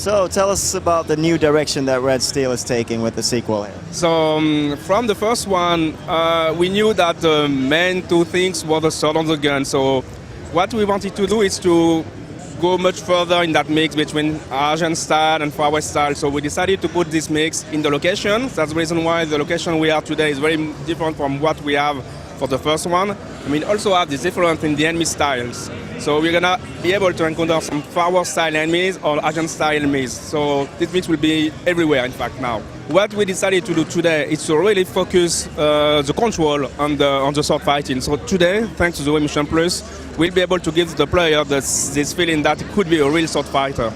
So tell us about the new direction that Red Steel is taking with the sequel here. So from the first one, we knew that the main two things were the sword and the gun. So what we wanted to do is to go much further in that mix between Asian style and Far West style. So we decided to put this mix in the location. That's the reason why the location we have today is very different from what we have for the first one. I mean, also have this difference in the enemy styles. So we're gonna be able to encounter some Far West style enemies or Asian style enemies. So this mix will be everywhere, in fact, now. What we decided to do today is to really focus the control on the sword fighting. So today, thanks to the Wii Motion Plus, we'll be able to give the player this feeling that it could be a real sword fighter.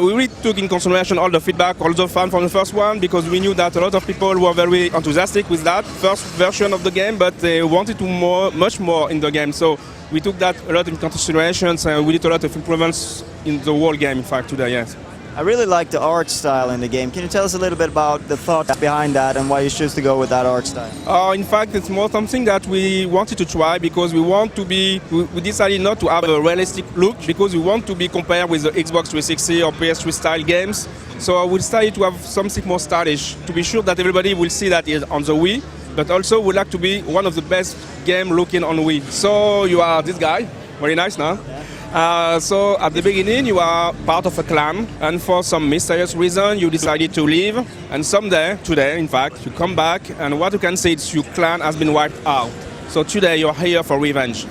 We really took in consideration all the feedback, all the fun from the first one, because we knew that a lot of people were very enthusiastic with that first version of the game, but they wanted to much more in the game. So we took that a lot in consideration, and we did a lot of improvements in the whole game, in fact, today, yes. I really like the art style in the game. Can you tell us a little bit about the thoughts behind that and why you choose to go with that art style? In fact, it's more something that we wanted to try because we decided not to have a realistic look because we want to be compared with the Xbox 360 or PS3 style games. So we decided to have something more stylish to be sure that everybody will see that it's on the Wii, but also would like to be one of the best game looking on Wii. So you are this guy, very nice now. Yeah. So at the beginning you are part of a clan, and for some mysterious reason you decided to leave, and today in fact, you come back and what you can say is your clan has been wiped out. So today you're here for revenge.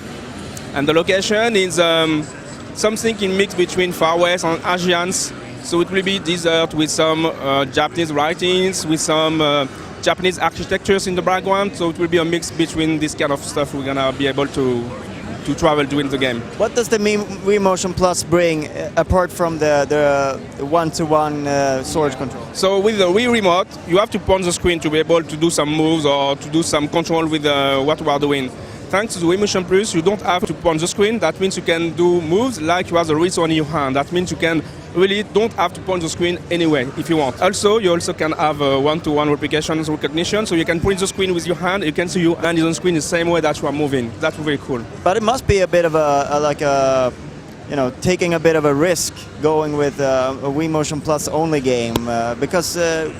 And the location is something in mix between Far West and Asians. So it will be desert with some Japanese writings, with some Japanese architectures in the background. So it will be a mix between this kind of stuff we're gonna be able to travel during the game. What does the Wii Motion Plus bring apart from the one-to-one sword control? So with the Wii remote, you have to point the screen to be able to do some moves or to do some control with what you are doing. Thanks to the Wii Motion Plus, you don't have to point the screen. That means you can do moves like you have the wrist on your hand. That means you can really don't have to point the screen anyway if you want. Also, you also can have one-to-one replication recognition, so you can point the screen with your hand. You can see your hand is on screen the same way that you are moving. That's very cool. But it must be a bit of taking a bit of a risk going with a Wii Motion Plus only game because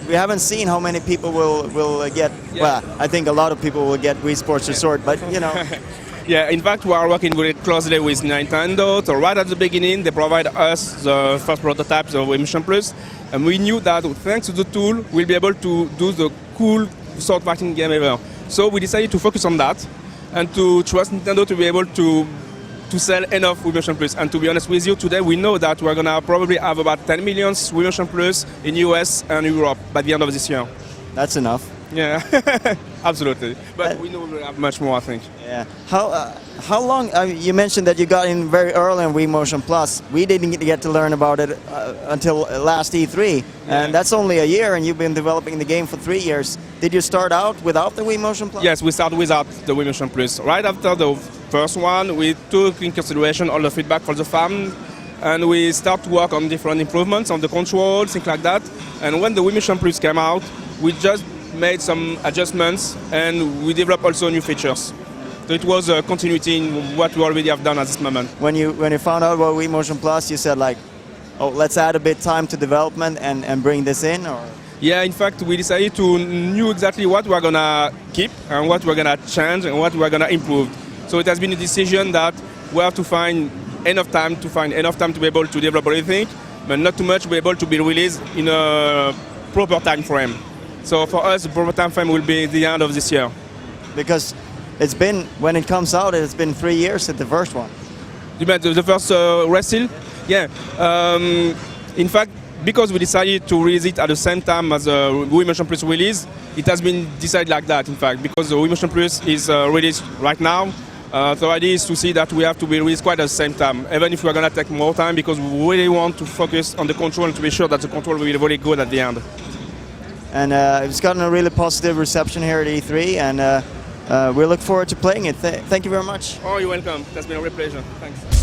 we haven't seen how many people will get. Yeah. Well, I think a lot of people will get Wii Sports Resort, but you know. Yeah, in fact, we are working very closely with Nintendo. So right at the beginning, they provide us the first prototypes of Wii Motion Plus, and we knew that thanks to the tool, we'll be able to do the cool sword fighting game ever. So we decided to focus on that and to trust Nintendo to be able to sell enough Wii Motion Plus. And to be honest with you, today we know that we're gonna probably have about 10 million Wii Motion Plus in US and Europe by the end of this year. That's enough. Yeah, absolutely. But we know we'll have much more, I think. Yeah. How long? You mentioned that you got in very early in Wii Motion Plus. We didn't get to learn about it until last E3, and that's only a year. And you've been developing the game for 3 years. Did you start out without the Wii Motion Plus? Yes, we started without the Wii Motion Plus. Right after the first one, we took in consideration all the feedback from the fans, and we started to work on different improvements on the controls, things like that. And when the Wii Motion Plus came out, we just made some adjustments and we developed also new features. So it was a continuity in what we already have done at this moment. When you found out about Wii Motion Plus, you said like, oh, let's add a bit time to development and bring this in, or? Yeah, in fact, we decided to know exactly what we're gonna keep and what we're gonna change and what we're gonna improve. So it has been a decision that we have to find enough time to be able to develop everything, but not too much to be able to be released in a proper time frame. So for us, the proper time frame will be the end of this year. Because it's been, when it comes out, it's been 3 years since the first one. You meant the first Red Steel? Yeah. In fact, because we decided to release it at the same time as the Wii Motion Plus release, it has been decided like that, in fact, because the Wii Motion Plus is released right now. The idea is to see that we have to be released quite at the same time, even if we're going to take more time, because we really want to focus on the control and to be sure that the control will be very good at the end. And it's gotten a really positive reception here at E3, and we look forward to playing it. Thank you very much. Oh, you're welcome. That's been a real pleasure. Thanks.